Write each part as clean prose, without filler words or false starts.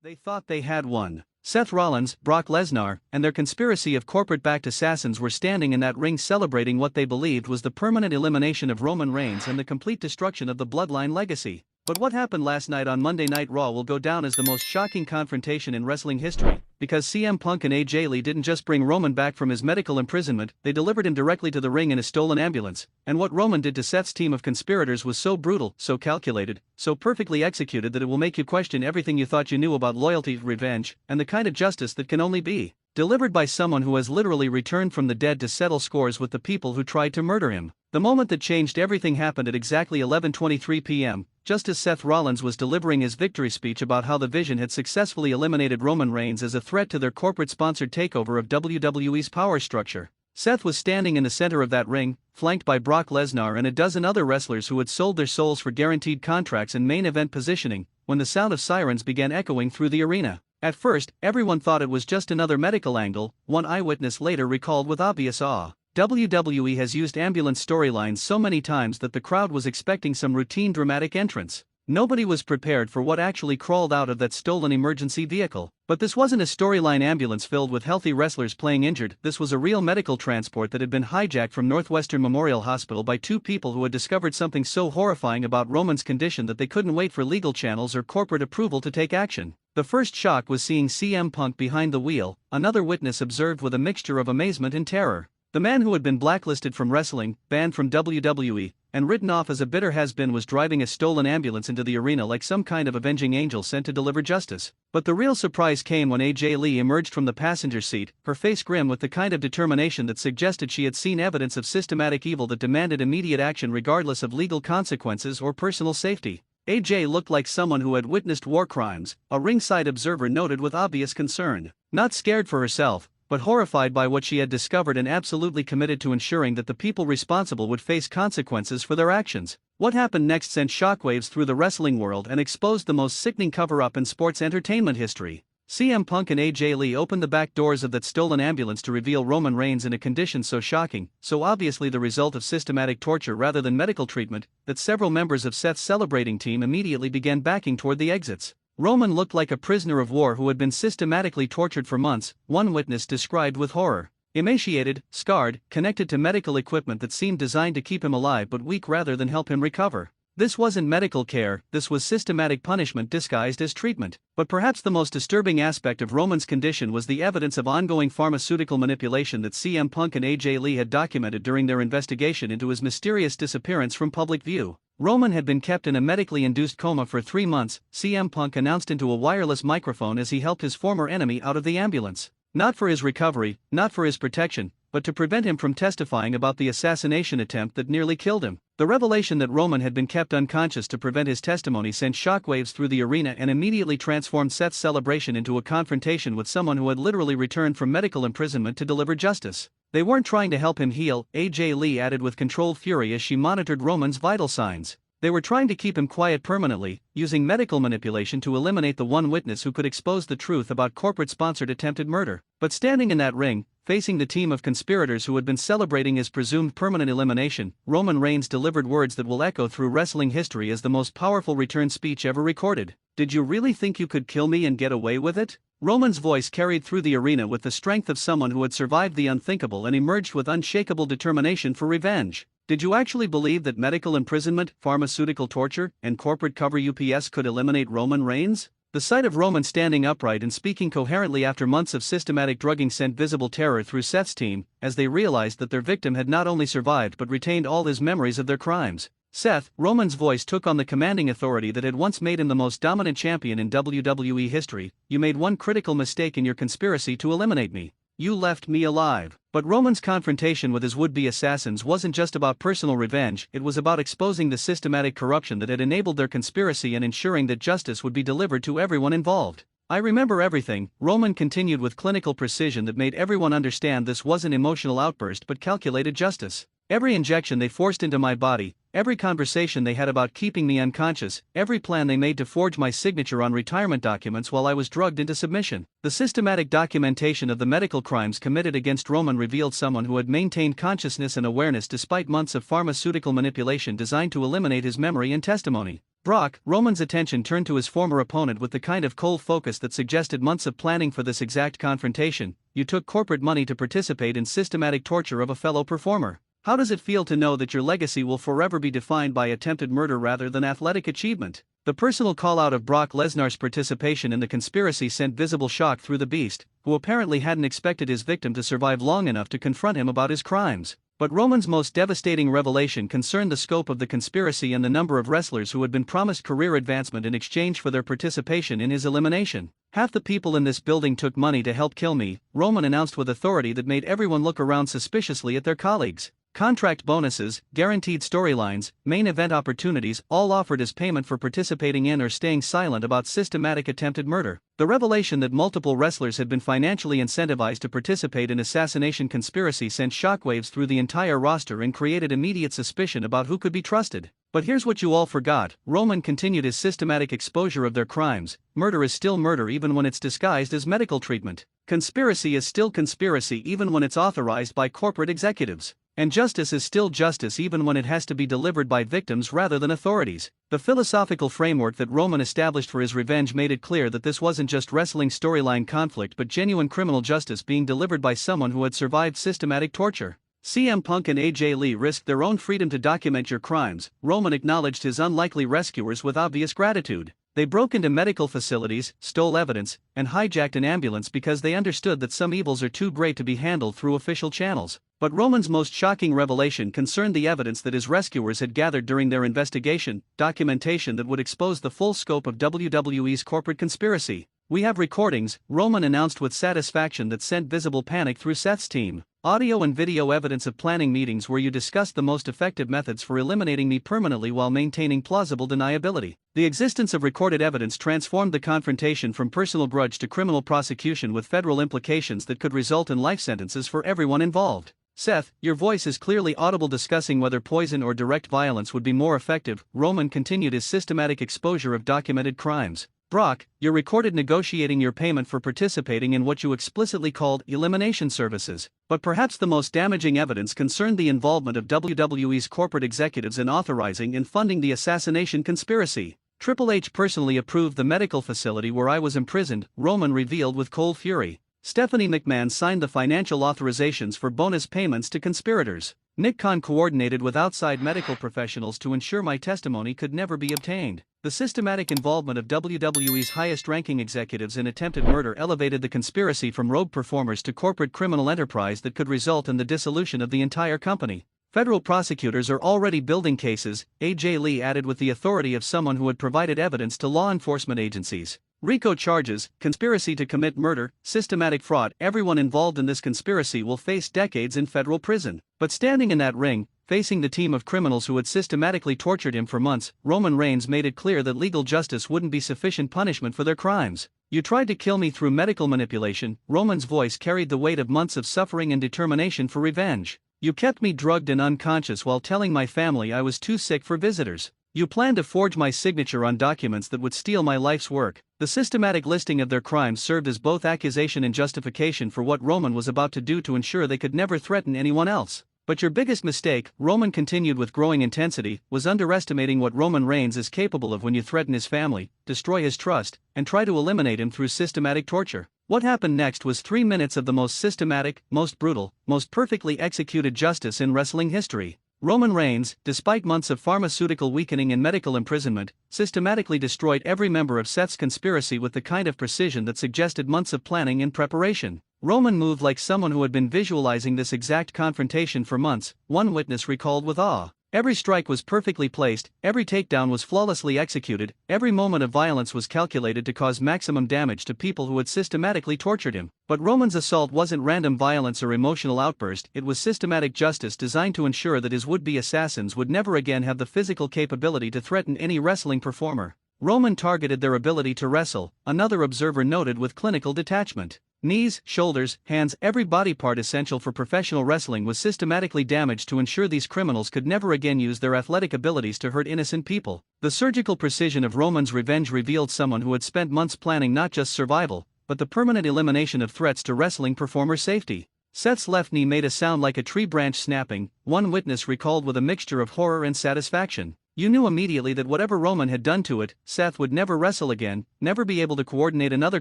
They thought they had won. Seth Rollins, Brock Lesnar, and their conspiracy of corporate-backed assassins were standing in that ring celebrating what they believed was the permanent elimination of Roman Reigns and the complete destruction of the Bloodline legacy. But what happened last night on Monday Night Raw will go down as the most shocking confrontation in wrestling history, because CM Punk and AJ Lee didn't just bring Roman back from his medical imprisonment, they delivered him directly to the ring in a stolen ambulance. And what Roman did to Seth's team of conspirators was so brutal, so calculated, so perfectly executed that it will make you question everything you thought you knew about loyalty, revenge, and the kind of justice that can only be delivered by someone who has literally returned from the dead to settle scores with the people who tried to murder him. The moment that changed everything happened at exactly 11:23 p.m., just as Seth Rollins was delivering his victory speech about how the Vision had successfully eliminated Roman Reigns as a threat to their corporate-sponsored takeover of WWE's power structure. Seth was standing in the center of that ring, flanked by Brock Lesnar and a dozen other wrestlers who had sold their souls for guaranteed contracts and main event positioning, when the sound of sirens began echoing through the arena. At first, everyone thought it was just another medical angle, one eyewitness later recalled with obvious awe. WWE has used ambulance storylines so many times that the crowd was expecting some routine dramatic entrance. Nobody was prepared for what actually crawled out of that stolen emergency vehicle. But this wasn't a storyline ambulance filled with healthy wrestlers playing injured, this was a real medical transport that had been hijacked from Northwestern Memorial Hospital by two people who had discovered something so horrifying about Roman's condition that they couldn't wait for legal channels or corporate approval to take action. The first shock was seeing CM Punk behind the wheel, another witness observed with a mixture of amazement and terror. The man who had been blacklisted from wrestling, banned from WWE, and written off as a bitter has-been was driving a stolen ambulance into the arena like some kind of avenging angel sent to deliver justice. But the real surprise came when AJ Lee emerged from the passenger seat, her face grim with the kind of determination that suggested she had seen evidence of systematic evil that demanded immediate action regardless of legal consequences or personal safety. AJ looked like someone who had witnessed war crimes, a ringside observer noted with obvious concern. Not scared for herself, but horrified by what she had discovered and absolutely committed to ensuring that the people responsible would face consequences for their actions. What happened next sent shockwaves through the wrestling world and exposed the most sickening cover-up in sports entertainment history. CM Punk and AJ Lee opened the back doors of that stolen ambulance to reveal Roman Reigns in a condition so shocking, so obviously the result of systematic torture rather than medical treatment, that several members of Seth's celebrating team immediately began backing toward the exits. Roman looked like a prisoner of war who had been systematically tortured for months, one witness described with horror. Emaciated, scarred, connected to medical equipment that seemed designed to keep him alive but weak rather than help him recover. This wasn't medical care, this was systematic punishment disguised as treatment. But perhaps the most disturbing aspect of Roman's condition was the evidence of ongoing pharmaceutical manipulation that CM Punk and AJ Lee had documented during their investigation into his mysterious disappearance from public view. Roman had been kept in a medically induced coma for 3 months, CM Punk announced into a wireless microphone as he helped his former enemy out of the ambulance. Not for his recovery, not for his protection, but to prevent him from testifying about the assassination attempt that nearly killed him. The revelation that Roman had been kept unconscious to prevent his testimony sent shockwaves through the arena and immediately transformed Seth's celebration into a confrontation with someone who had literally returned from medical imprisonment to deliver justice. They weren't trying to help him heal, AJ Lee added with controlled fury as she monitored Roman's vital signs. They were trying to keep him quiet permanently, using medical manipulation to eliminate the one witness who could expose the truth about corporate-sponsored attempted murder. But standing in that ring, facing the team of conspirators who had been celebrating his presumed permanent elimination, Roman Reigns delivered words that will echo through wrestling history as the most powerful return speech ever recorded. "Did you really think you could kill me and get away with it?" Roman's voice carried through the arena with the strength of someone who had survived the unthinkable and emerged with unshakable determination for revenge. "Did you actually believe that medical imprisonment, pharmaceutical torture, and corporate cover UPS could eliminate Roman Reigns?" The sight of Roman standing upright and speaking coherently after months of systematic drugging sent visible terror through Seth's team, as they realized that their victim had not only survived but retained all his memories of their crimes. "Seth," Roman's voice took on the commanding authority that had once made him the most dominant champion in WWE history, "you made one critical mistake in your conspiracy to eliminate me. You left me alive." But Roman's confrontation with his would-be assassins wasn't just about personal revenge, it was about exposing the systematic corruption that had enabled their conspiracy and ensuring that justice would be delivered to everyone involved. "I remember everything," Roman continued with clinical precision that made everyone understand this wasn't emotional outburst but calculated justice. "Every injection they forced into my body, every conversation they had about keeping me unconscious, every plan they made to forge my signature on retirement documents while I was drugged into submission." The systematic documentation of the medical crimes committed against Roman revealed someone who had maintained consciousness and awareness despite months of pharmaceutical manipulation designed to eliminate his memory and testimony. Brock, Roman's attention turned to his former opponent with the kind of cold focus that suggested months of planning for this exact confrontation. You took corporate money to participate in systematic torture of a fellow performer. How does it feel to know that your legacy will forever be defined by attempted murder rather than athletic achievement? The personal call-out of Brock Lesnar's participation in the conspiracy sent visible shock through the Beast, who apparently hadn't expected his victim to survive long enough to confront him about his crimes. But Roman's most devastating revelation concerned the scope of the conspiracy and the number of wrestlers who had been promised career advancement in exchange for their participation in his elimination. "Half the people in this building took money to help kill me," Roman announced with authority that made everyone look around suspiciously at their colleagues. Contract bonuses, guaranteed storylines, main event opportunities, all offered as payment for participating in or staying silent about systematic attempted murder. The revelation that multiple wrestlers had been financially incentivized to participate in assassination conspiracy sent shockwaves through the entire roster and created immediate suspicion about who could be trusted. But here's what you all forgot: Roman continued his systematic exposure of their crimes. Murder is still murder even when it's disguised as medical treatment. Conspiracy is still conspiracy even when it's authorized by corporate executives. And justice is still justice even when it has to be delivered by victims rather than authorities. The philosophical framework that Roman established for his revenge made it clear that this wasn't just wrestling storyline conflict but genuine criminal justice being delivered by someone who had survived systematic torture. CM Punk and AJ Lee risked their own freedom to document your crimes. Roman acknowledged his unlikely rescuers with obvious gratitude. They broke into medical facilities, stole evidence, and hijacked an ambulance because they understood that some evils are too great to be handled through official channels. But Roman's most shocking revelation concerned the evidence that his rescuers had gathered during their investigation, documentation that would expose the full scope of WWE's corporate conspiracy. "We have recordings," Roman announced with satisfaction that sent visible panic through Seth's team. "Audio and video evidence of planning meetings where you discussed the most effective methods for eliminating me permanently while maintaining plausible deniability." The existence of recorded evidence transformed the confrontation from personal grudge to criminal prosecution with federal implications that could result in life sentences for everyone involved. "Seth, your voice is clearly audible discussing whether poison or direct violence would be more effective." Roman continued his systematic exposure of documented crimes. "Brock, you're recorded negotiating your payment for participating in what you explicitly called elimination services." But perhaps the most damaging evidence concerned the involvement of WWE's corporate executives in authorizing and funding the assassination conspiracy. "Triple H personally approved the medical facility where I was imprisoned," Roman revealed with cold fury. "Stephanie McMahon signed the financial authorizations for bonus payments to conspirators. Nick Khan coordinated with outside medical professionals to ensure my testimony could never be obtained." The systematic involvement of WWE's highest-ranking executives in attempted murder elevated the conspiracy from rogue performers to corporate criminal enterprise that could result in the dissolution of the entire company. "Federal prosecutors are already building cases," AJ Lee added with the authority of someone who had provided evidence to law enforcement agencies. "RICO charges, conspiracy to commit murder, systematic fraud. Everyone involved in this conspiracy will face decades in federal prison." But standing in that ring, facing the team of criminals who had systematically tortured him for months, Roman Reigns made it clear that legal justice wouldn't be sufficient punishment for their crimes. "You tried to kill me through medical manipulation." Roman's voice carried the weight of months of suffering and determination for revenge. "You kept me drugged and unconscious while telling my family I was too sick for visitors. You planned to forge my signature on documents that would steal my life's work." The systematic listing of their crimes served as both accusation and justification for what Roman was about to do to ensure they could never threaten anyone else. "But your biggest mistake," Roman continued with growing intensity, "was underestimating what Roman Reigns is capable of when you threaten his family, destroy his trust, and try to eliminate him through systematic torture." What happened next was 3 minutes of the most systematic, most brutal, most perfectly executed justice in wrestling history. Roman Reigns, despite months of pharmaceutical weakening and medical imprisonment, systematically destroyed every member of Seth's conspiracy with the kind of precision that suggested months of planning and preparation. Roman moved like someone who had been visualizing this exact confrontation for months, one witness recalled with awe. Every strike was perfectly placed, every takedown was flawlessly executed, every moment of violence was calculated to cause maximum damage to people who had systematically tortured him. But Roman's assault wasn't random violence or emotional outburst, it was systematic justice designed to ensure that his would-be assassins would never again have the physical capability to threaten any wrestling performer. Roman targeted their ability to wrestle, another observer noted with clinical detachment. Knees, shoulders, hands, every body part essential for professional wrestling was systematically damaged to ensure these criminals could never again use their athletic abilities to hurt innocent people. The surgical precision of Roman's revenge revealed someone who had spent months planning not just survival, but the permanent elimination of threats to wrestling performer safety. Seth's left knee made a sound like a tree branch snapping, one witness recalled with a mixture of horror and satisfaction. You knew immediately that whatever Roman had done to it, Seth would never wrestle again, never be able to coordinate another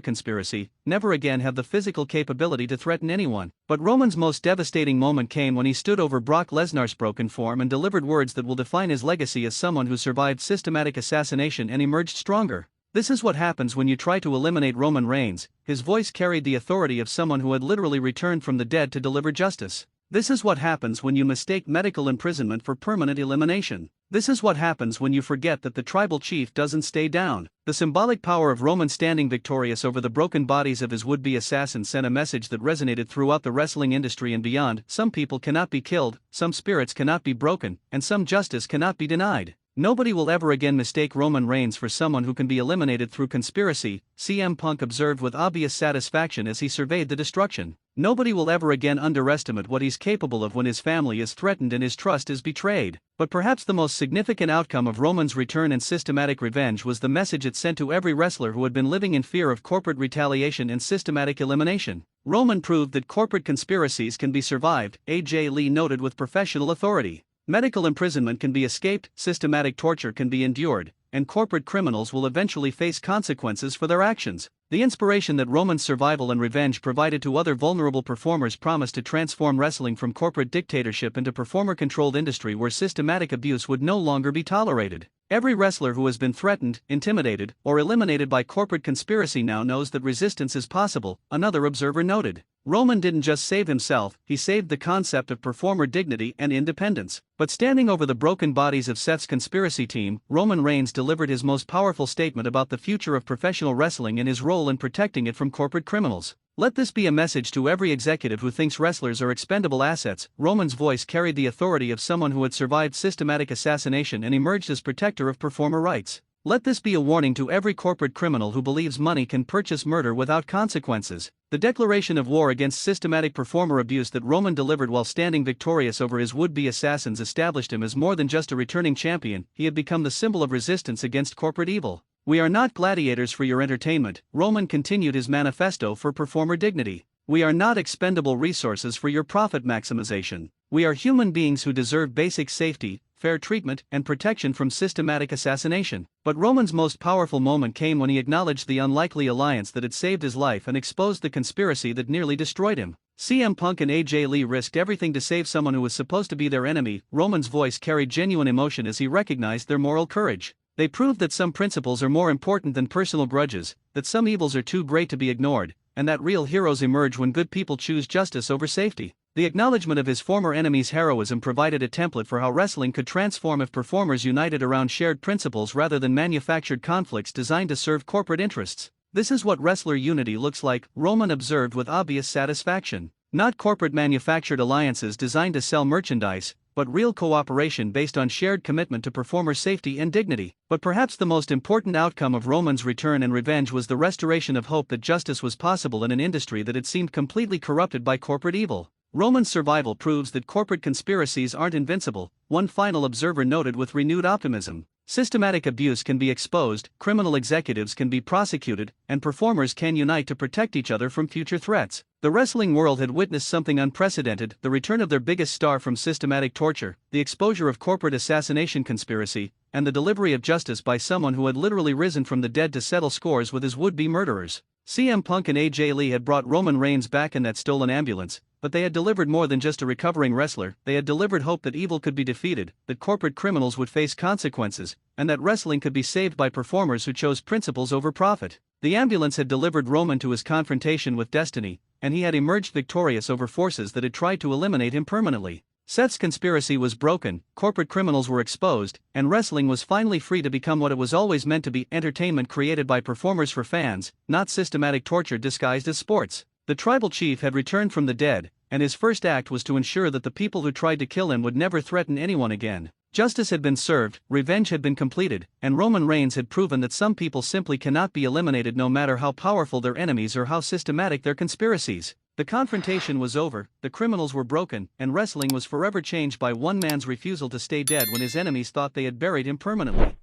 conspiracy, never again have the physical capability to threaten anyone. But Roman's most devastating moment came when he stood over Brock Lesnar's broken form and delivered words that will define his legacy as someone who survived systematic assassination and emerged stronger. This is what happens when you try to eliminate Roman Reigns. His voice carried the authority of someone who had literally returned from the dead to deliver justice. This is what happens when you mistake medical imprisonment for permanent elimination. This is what happens when you forget that the tribal chief doesn't stay down. The symbolic power of Roman standing victorious over the broken bodies of his would-be assassins sent a message that resonated throughout the wrestling industry and beyond. Some people cannot be killed, some spirits cannot be broken, and some justice cannot be denied. Nobody will ever again mistake Roman Reigns for someone who can be eliminated through conspiracy, CM Punk observed with obvious satisfaction as he surveyed the destruction. Nobody will ever again underestimate what he's capable of when his family is threatened and his trust is betrayed. But perhaps the most significant outcome of Roman's return and systematic revenge was the message it sent to every wrestler who had been living in fear of corporate retaliation and systematic elimination. Roman proved that corporate conspiracies can be survived, AJ Lee noted with professional authority. Medical imprisonment can be escaped, systematic torture can be endured, and corporate criminals will eventually face consequences for their actions. The inspiration that Roman's survival and revenge provided to other vulnerable performers promised to transform wrestling from corporate dictatorship into performer-controlled industry where systematic abuse would no longer be tolerated. Every wrestler who has been threatened, intimidated, or eliminated by corporate conspiracy now knows that resistance is possible, another observer noted. Roman didn't just save himself, he saved the concept of performer dignity and independence. But standing over the broken bodies of Seth's conspiracy team, Roman Reigns delivered his most powerful statement about the future of professional wrestling and his role in protecting it from corporate criminals. Let this be a message to every executive who thinks wrestlers are expendable assets. Roman's voice carried the authority of someone who had survived systematic assassination and emerged as protector of performer rights. Let this be a warning to every corporate criminal who believes money can purchase murder without consequences. The declaration of war against systematic performer abuse that Roman delivered while standing victorious over his would-be assassins established him as more than just a returning champion. He had become the symbol of resistance against corporate evil. "We are not gladiators for your entertainment," Roman continued his manifesto for performer dignity. "We are not expendable resources for your profit maximization. We are human beings who deserve basic safety, fair treatment, and protection from systematic assassination." But Roman's most powerful moment came when he acknowledged the unlikely alliance that had saved his life and exposed the conspiracy that nearly destroyed him. CM Punk and AJ Lee risked everything to save someone who was supposed to be their enemy. Roman's voice carried genuine emotion as he recognized their moral courage. They proved that some principles are more important than personal grudges, that some evils are too great to be ignored, and that real heroes emerge when good people choose justice over safety. The acknowledgement of his former enemy's heroism provided a template for how wrestling could transform if performers united around shared principles rather than manufactured conflicts designed to serve corporate interests. "This is what wrestler unity looks like," Roman observed with obvious satisfaction. "Not corporate manufactured alliances designed to sell merchandise, but real cooperation based on shared commitment to performer safety and dignity." But perhaps the most important outcome of Roman's return and revenge was the restoration of hope that justice was possible in an industry that had seemed completely corrupted by corporate evil. Roman's survival proves that corporate conspiracies aren't invincible, one final observer noted with renewed optimism. Systematic abuse can be exposed, criminal executives can be prosecuted, and performers can unite to protect each other from future threats. The wrestling world had witnessed something unprecedented: the return of their biggest star from systematic torture, the exposure of corporate assassination conspiracy, and the delivery of justice by someone who had literally risen from the dead to settle scores with his would-be murderers. CM Punk and AJ Lee had brought Roman Reigns back in that stolen ambulance, but they had delivered more than just a recovering wrestler. They had delivered hope that evil could be defeated, that corporate criminals would face consequences, and that wrestling could be saved by performers who chose principles over profit. The ambulance had delivered Roman to his confrontation with destiny, and he had emerged victorious over forces that had tried to eliminate him permanently. Seth's conspiracy was broken, corporate criminals were exposed, and wrestling was finally free to become what it was always meant to be: entertainment created by performers for fans, not systematic torture disguised as sports. The tribal chief had returned from the dead, and his first act was to ensure that the people who tried to kill him would never threaten anyone again. Justice had been served, revenge had been completed, and Roman Reigns had proven that some people simply cannot be eliminated no matter how powerful their enemies or how systematic their conspiracies. The confrontation was over, the criminals were broken, and wrestling was forever changed by one man's refusal to stay dead when his enemies thought they had buried him permanently.